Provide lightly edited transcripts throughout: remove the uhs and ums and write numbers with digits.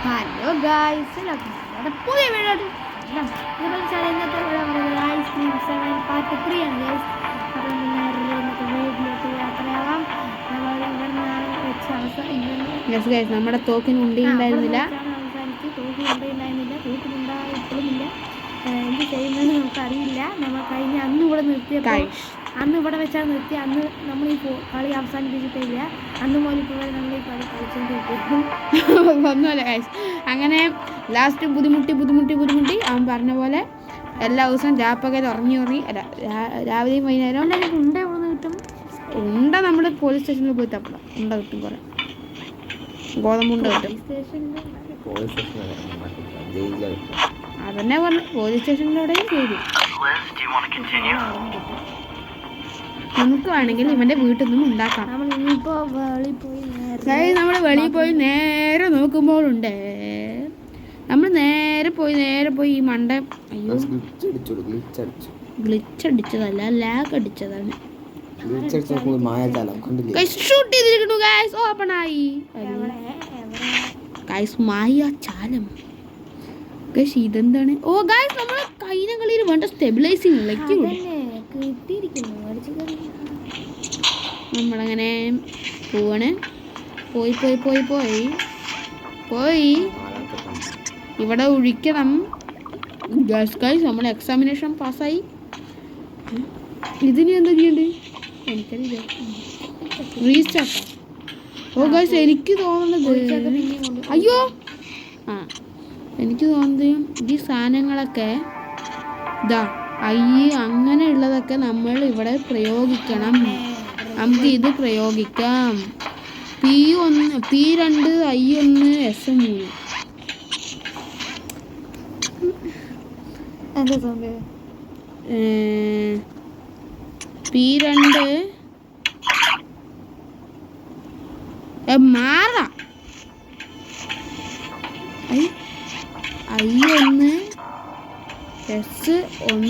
Hello guys, പുതിയ video ice cream 7 part 3 ആണ് guys. അപ്പം ഇന്നത്തെ വീട്ടിലേക്ക് യാത്രയാവാം. നമ്മുടെ തോക്കിന് ഉണ്ടിയുണ്ടായിരുന്നില്ല, തോക്കിനുണ്ടായി ഇപ്പോഴുമില്ല. എന്ത് ചെയ്യുന്നതെന്ന് നമുക്കറിയില്ല. നമ്മൾ കഴിഞ്ഞ അന്ന് ഇവിടെ നിർത്തിയപ്പോൾ അന്ന് ഇവിടെ വെച്ചാൽ നിർത്തി. അന്ന് നമ്മൾ ഈ കളി അവസാനിപ്പിച്ചിട്ടില്ല. അന്ന് മുതൽ ഇപ്പോൾ നമ്മൾ ഈ കളി കളിച്ചുകൊണ്ടിരിക്കുന്നു. ഒന്നുമല്ല ഗൈസ്. അങ്ങനെ ലാസ്റ്റ് ബുദ്ധിമുട്ടി അവൻ പറഞ്ഞ പോലെ എല്ലാ ദിവസവും രാപ്പകൽ ഉറങ്ങി അല്ല രാവിലെയും വൈകുന്നേരം ഉണ്ട എവിടെ നിന്ന് കിട്ടും? ഉണ്ട നമ്മൾ പോലീസ് സ്റ്റേഷനിൽ പോയി തപ്പണം. ഉണ്ട കിട്ടും, കുറേ ഗോതമ്പുണ്ട കിട്ടും. അതന്നെ പറഞ്ഞു, പോലീസ് സ്റ്റേഷനിലൂടെയും ചെയ്തു. നമുക്ക് വേണമെങ്കിൽ ഇവന്റെ വീട്ടിൽ നിന്നും ഉണ്ടാക്കാം. നമ്മൾ വെളിയിൽ പോയി നേരെ നോക്കുമ്പോഴുണ്ട്, നമ്മൾ നേരെ പോയി ഈ മണ്ട ഗ്ലിച്ച് അടിച്ചതല്ല, ലാഗ് അടിച്ചതാണ്. ഷൂട്ട് ചെയ്തിരിക്കുന്നു ഗൈസ്. ഓപ്പൺ ആയി ഗൈസ്, മായാജാലം ഗൈസ്. ഇതെന്താണ്? ഓ ഗൈസ്, നമ്മളെ കഴിഞ്ഞ കളിയിൽ വേണ്ട സ്റ്റെബിലൈസിങ് നമ്മളങ്ങനെ പോവാണ്. പോയി ഇവിടെ ഒഴിക്കണം ഗൈസ്. നമ്മൾ എക്സാമിനേഷൻ പാസ്സായി. ഇതിന് എന്താ ചെയ്യണ്ടേ എനിക്കറിയില്ല. റീസ്റ്റാർട്ടാ. ഓ ഗൈസ്, എനിക്ക് തോന്നുന്നത് അയ്യോ എനിക്ക് തോന്നുന്നത് ഈ സാധനങ്ങളൊക്കെ അങ്ങനെയുള്ളതൊക്കെ നമ്മൾ ഇവിടെ പ്രയോഗിക്കണം. നമുക്ക് ഇത് പ്രയോഗിക്കാം. P1 P2 I1 S3 P2 മാറാ I1 S1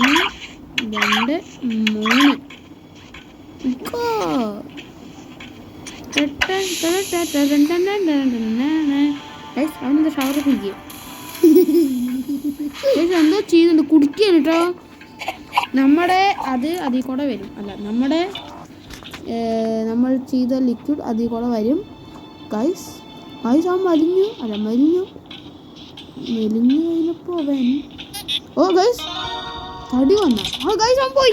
2 3 അവനെന്താ ഷവർ കുടിക്കുക? എന്തോ ചെയ്യുന്നുണ്ട്, കുടിക്കുകയാണ് കേട്ടോ. നമ്മുടെ അതിൽ കൂടെ വരും. അല്ല, നമ്മൾ ചെയ്ത ലിക്വിഡ് അതിൽ കൂടെ വരും ഗൈസ്. അവൻ മെലിഞ്ഞു കഴിഞ്ഞപ്പോ അവൻ ഓ ഗൈസ് തടി വന്ന ഗൈസ്. അവൻ പോയി,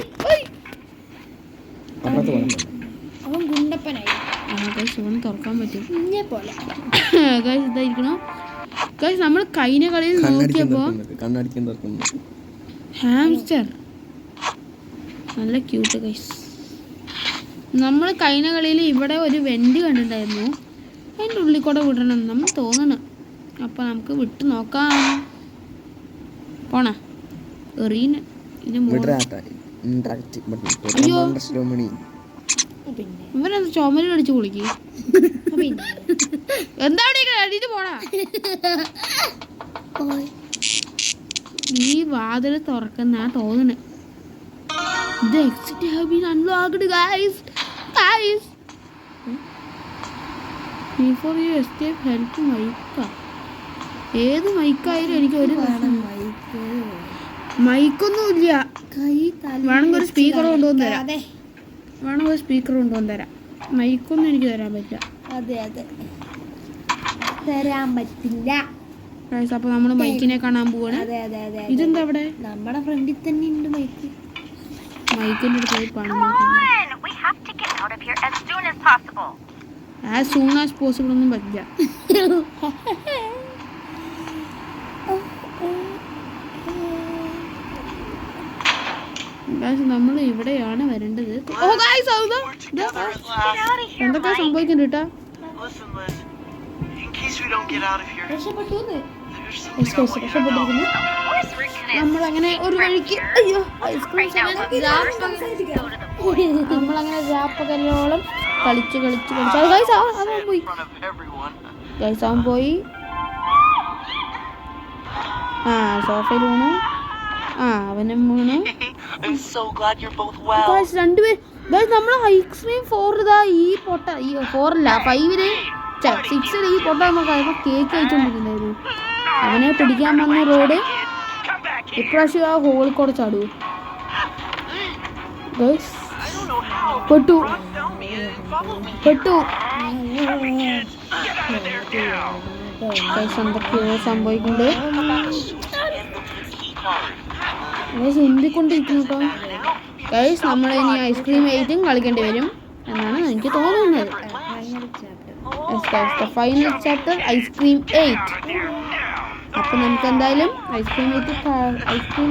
അവൻ ഗുണ്ടപ്പനായി. അവൻ തുറക്കാൻ പറ്റും പോലെ ഗൈസ്. ഇതായിരിക്കണം ഗൈസ്. നമ്മൾ കഴിഞ്ഞ കളിയിൽ നോക്കിയപ്പോ ഹാംസ്റ്റർ നല്ല ക്യൂട്ട് ഗൈസ്. നമ്മൾ കഴിഞ്ഞ കളിയിൽ ഇവിടെ ഒരു വെന്റ് കണ്ടിട്ടുണ്ടായിരുന്നു. അതിൻ്റെ ഉള്ളിൽ കൂടെ വിടണം നമ്മൾ തോന്നണം. അപ്പം നമുക്ക് വിട്ട് നോക്കാം. പോണ എറീന അയ്യോ ഇവനെന്താ ചുമലിൽ അടിച്ച് കുളിക്കും? എന്താ അടിയിട്ട് പോണ? ഈ വാതിൽ തുറക്കുന്ന തോന്നണ ഇത് exit have been unlocked guys. Before you escape help mica. ഏത് മൈക്കായാലും എനിക്ക് ഒരു മൈക്കൊന്നുമില്ല. വേണമെങ്കിൽ ഒരു സ്പീക്കർ കൊണ്ടുവന്ന് തരാം. മൈക്കൊന്നും എനിക്ക് തരാൻ പറ്റില്ല. തരാൻ പറ്റില്ല. അപ്പൊ നമ്മള് മൈക്കിനെ കാണാൻ പോവാണ്. ഇതെന്താ അവിടെ? നമ്മുടെ ഫ്രണ്ടിൽ തന്നെ ഉണ്ട് മൈക്ക്. മൈക്കിന്റെ അടുത്ത് പോയി പണം ആസ് സൂൺ ആസ് പോസിബിൾ ഒന്നും പറ്റില്ല. നമ്മൾ ഇവിടെയാണ് വരേണ്ടത്. എന്തൊക്കെ സംഭവിക്കുന്നുണ്ട് കേട്ടാ. നമ്മളങ്ങനെ ഒരു വഴിക്ക് നമ്മളങ്ങനെ രാപ്പകലോളം കളിച്ച് അവൻ പോയി. സോഫയിൽ വീണു. അവനും വീണു. രണ്ടുപേരും നമ്മളെ ഐസ്ക്രീം 4 ഈ 4 അല്ല 5 6 ഈ പൊട്ട നമുക്ക് കേക്ക് കഴിച്ചോണ്ടിരിക്കുന്നായിരുന്നു. അവനെ പിടിക്കാൻ വന്ന റോഡ് ഇപ്രാവശ്യം ആ ഹോളിൽ കൂടെ ചാടൂ. പെട്ടു എന്തൊക്കെയോ സംഭവിക്കുന്നുണ്ട്. എന്തിക്കൊണ്ടിരിക്കുന്നു കേട്ടോ ഗൈസ്. നമ്മളിനി ഐസ്ക്രീം 8 കളിക്കേണ്ടി വരും എന്നാണ് എനിക്ക് തോന്നുന്നത്. Final chapter ice cream 8. അപ്പൊ നമുക്ക് എന്തായാലും ഐസ്ക്രീം 8ൽ കാണാം. ഐസ്ക്രീം